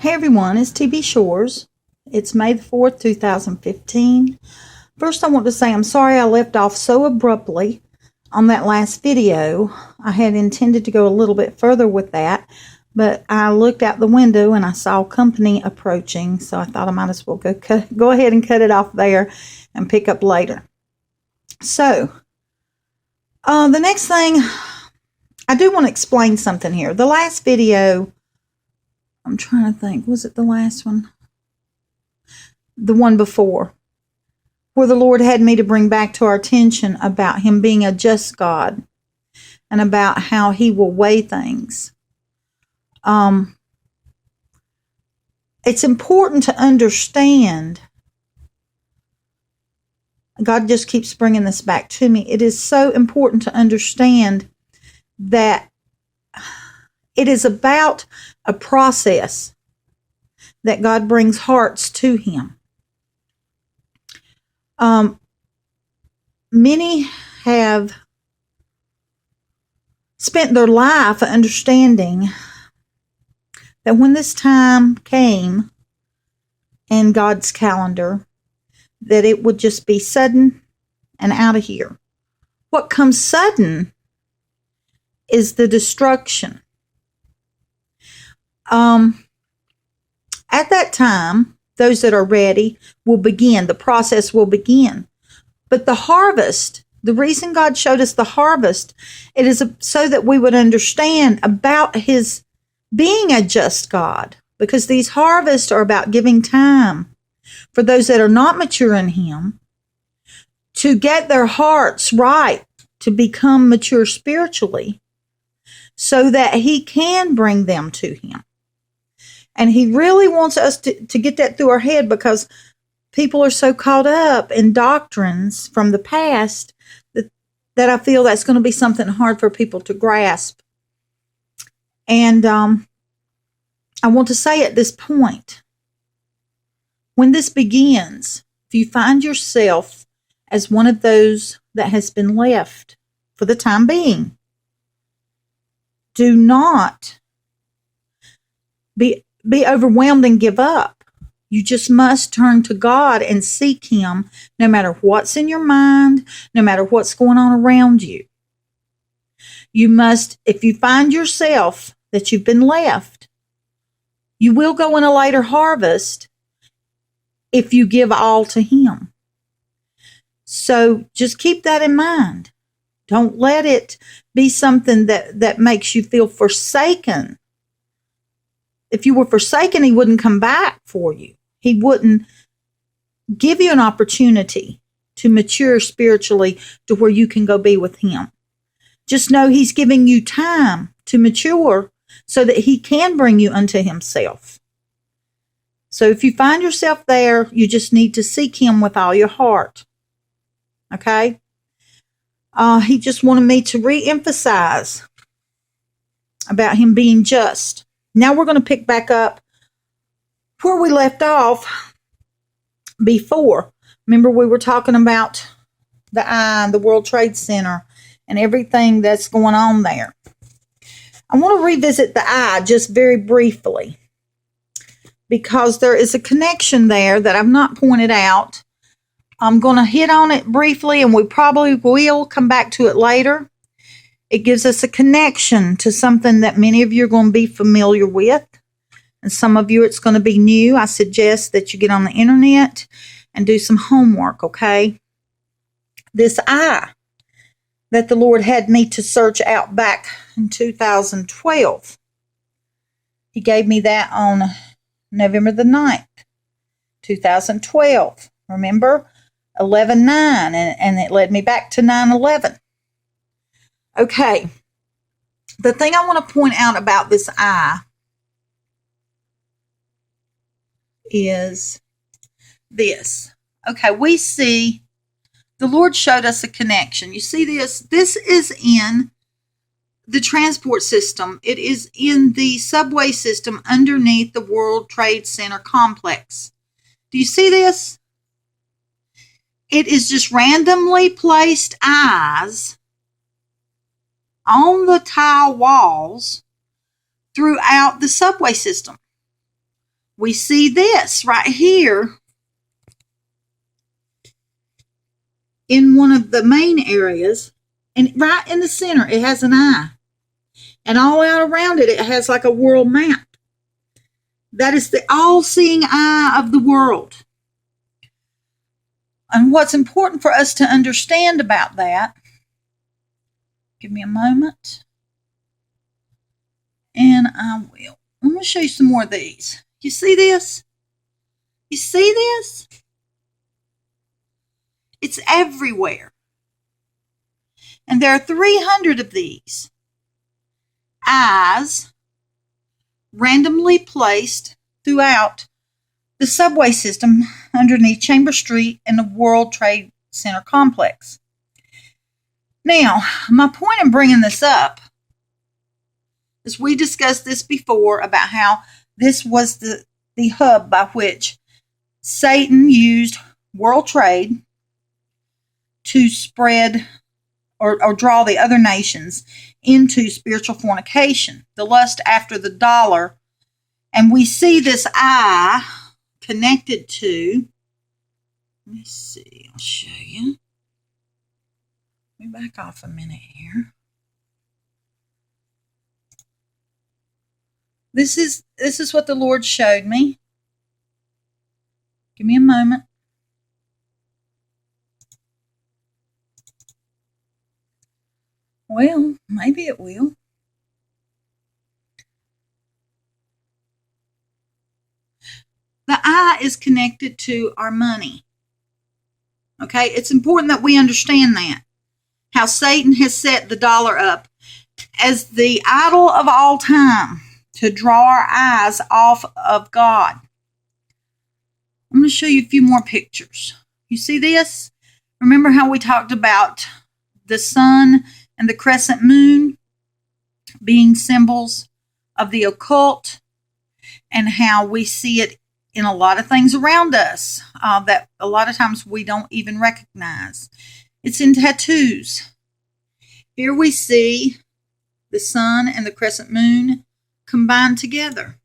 Hey everyone, it's TB Shores. It's May the 4th, 2015. First, I want to say I'm sorry I left off so abruptly on that last video. I had intended to go a little bit further with that, but I looked out the window and I saw company approaching, so I thought I might as well go ahead and cut it off there and pick up later. So, the next thing, I do want to explain something here. The last video, I'm trying to think, was it the last one? The one before, where the Lord had me to bring back to our attention about Him being a just God and about how He will weigh things. It's important to understand. God just keeps bringing this back to me. It is so important to understand that it is about a process that God brings hearts to Him. Many have spent their life understanding that when this time came in God's calendar, that it would just be sudden and out of here. What comes sudden is the destruction. At that time, those that are ready will begin. The process will begin. But the harvest, the reason God showed us the harvest, it is so that we would understand about His being a just God. Because these harvests are about giving time for those that are not mature in Him to get their hearts right, to become mature spiritually, so that He can bring them to Him. And He really wants us to get that through our head, because people are so caught up in doctrines from the past that I feel that's going to be something hard for people to grasp. And I want to say at this point, when this begins, if you find yourself as one of those that has been left for the time being, do not be overwhelmed and give up. You just must turn to God and seek Him no matter what's in your mind, no matter what's going on around you. You must, if you find yourself that you've been left, you will go in a later harvest if you give all to Him. So just keep that in mind. Don't let it be something that makes you feel forsaken. If you were forsaken, He wouldn't come back for you. He wouldn't give you an opportunity to mature spiritually to where you can go be with Him. Just know He's giving you time to mature so that He can bring you unto Himself. So if you find yourself there, you just need to seek Him with all your heart. Okay? He just wanted me to re-emphasize about Him being just. Now we're going to pick back up where we left off before. Remember, we were talking about the World Trade Center and everything that's going on there. I want to revisit the eye just very briefly, because there is a connection there that I've not pointed out. I'm going to hit on it briefly, and we probably will come back to it later. It gives us a connection to something that many of you are going to be familiar with, and some of you it's going to be new. I suggest that you get on the internet and do some homework, okay? This eye that the Lord had me to search out back in 2012. He gave me that on November the 9th, 2012. Remember? 11/9, and it led me back to 9/11. Okay. The thing I want to point out about this eye is this. Okay, we see the Lord showed us a connection. You see this? This is in the transport system. It is in the subway system underneath the World Trade Center complex. Do you see this? It is just randomly placed eyes on the tile walls throughout the subway system. we see this right here in one of the main areas, and right in the center, it has an eye. And all out around it, it has like a world map. That is the all-seeing eye of the world. And what's important for us to understand about that, give me a moment, and I will. I'm going to show you some more of these. You see this? You see this? It's everywhere. And there are 300 of these eyes randomly placed throughout the subway system underneath Chambers Street and the World Trade Center complex. Now, my point in bringing this up is we discussed this before about how this was the hub by which Satan used world trade to spread or draw the other nations into spiritual fornication, the lust after the dollar. And we see this eye connected to, let me see, I'll show you. Let me back off a minute here. This is what the Lord showed me. Give me a moment. Well, maybe it will. The eye is connected to our money. Okay, it's important that we understand that. How Satan has set the dollar up as the idol of all time to draw our eyes off of God. I'm going to show you a few more pictures. You see this? Remember how we talked about the sun and the crescent moon being symbols of the occult, and how we see it in a lot of things around us that a lot of times we don't even recognize. It's in tattoos. Here we see the sun and the crescent moon combined together.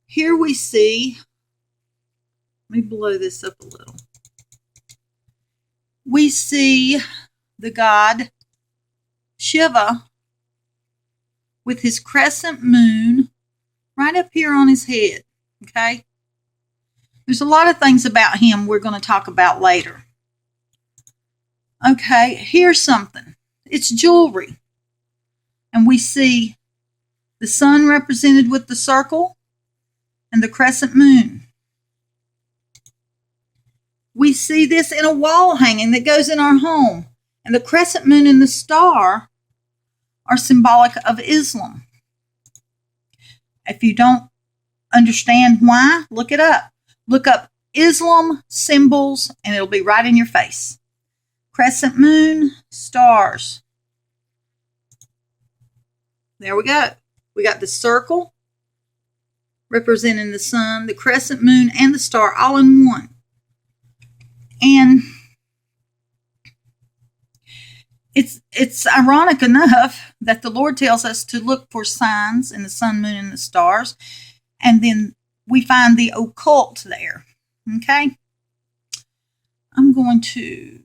Here we see, let me blow this up a little. We see the god Shiva with his crescent moon right up here on his head. Okay? There's a lot of things about him we're going to talk about later. Okay, here's something. It's jewelry. And we see the sun represented with the circle and the crescent moon. We see this in a wall hanging that goes in our home. And the crescent moon and the star are symbolic of Islam. If you don't understand why, look it up. Look up Islam symbols and it'll be right in your face. Crescent moon, stars. There we go. We got the circle representing the sun, the crescent moon, and the star all in one. And it's ironic enough that the Lord tells us to look for signs in the sun, moon, and the stars, and then we find the occult there. Okay? I'm going to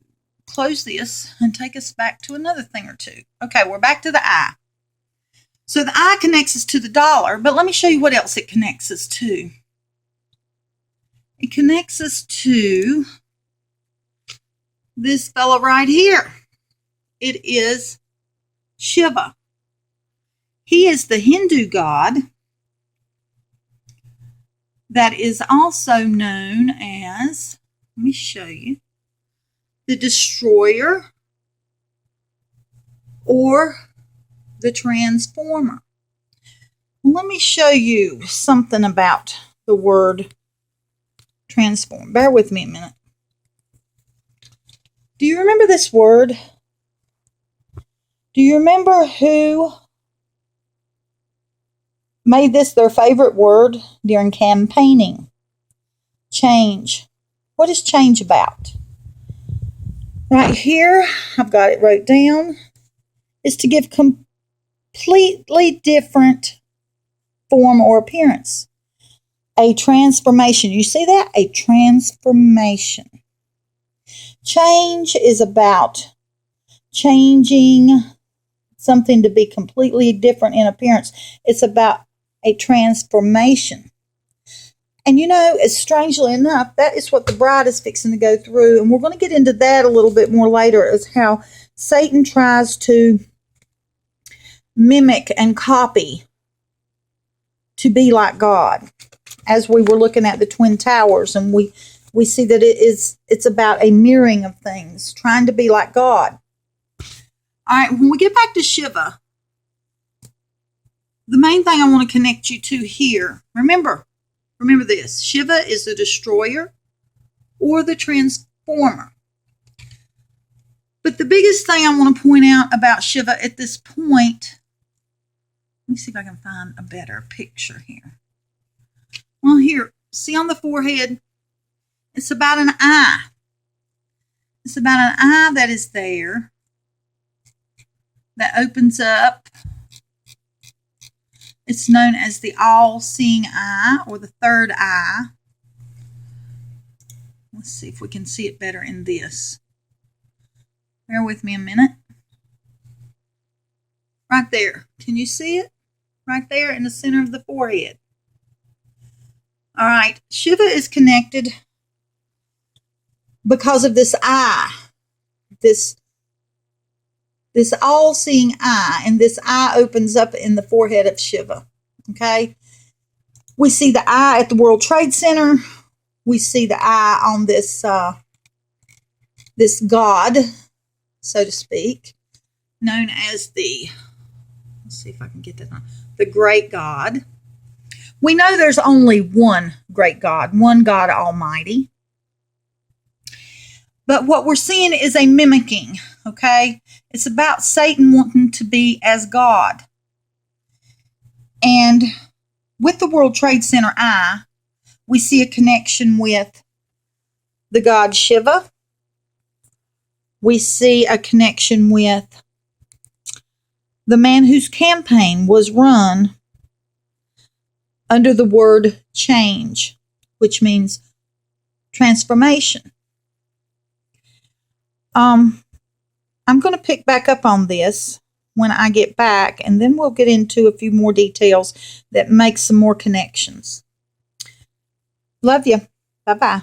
close this and take us back to another thing or two. Okay, we're back to the eye. So the eye connects us to the dollar, but let me show you what else it connects us to. It connects us to this fellow right here. It is Shiva. He is the Hindu god that is also known as, let me show you, the destroyer or the transformer. Let me show you something about the word transform. Bear with me a minute. Do you remember this word? Do you remember who made this their favorite word during campaigning? Change. What is change about? Right here, I've got it wrote down, is to give completely different form or appearance. a transformation. You see that? A transformation. Change is about changing something to be completely different in appearance. It's about a transformation. And you know, strangely enough, that is what the bride is fixing to go through. And we're going to get into that a little bit more later, is how Satan tries to mimic and copy to be like God. As we were looking at the Twin Towers, and we see that it's about a mirroring of things, trying to be like God. All right, when we get back to Shiva, the main thing I want to connect you to here, remember this, Shiva is the destroyer or the transformer. But the biggest thing I want to point out about Shiva at this point, let me see if I can find a better picture here. Well, here, see on the forehead, it's about an eye. It's about an eye that is there, that opens up. It's known as the all-seeing eye, or the third eye. Let's see if we can see it better in this. Bear with me a minute. Right there. Can you see it? Right there in the center of the forehead. All right. Shiva is connected because of this eye. This all-seeing eye, and this eye opens up in the forehead of Shiva. Okay? We see the eye at the World Trade Center. We see the eye on this god, so to speak, known as the, let's see if I can get that on, the great God. We know there's only one great God, one God Almighty. But what we're seeing is a mimicking, okay? It's about Satan wanting to be as God. And with the World Trade Center eye, we see a connection with the god Shiva. We see a connection with the man whose campaign was run under the word change, which means transformation. I'm going to pick back up on this when I get back, and then we'll get into a few more details that make some more connections. Love you. Bye-bye.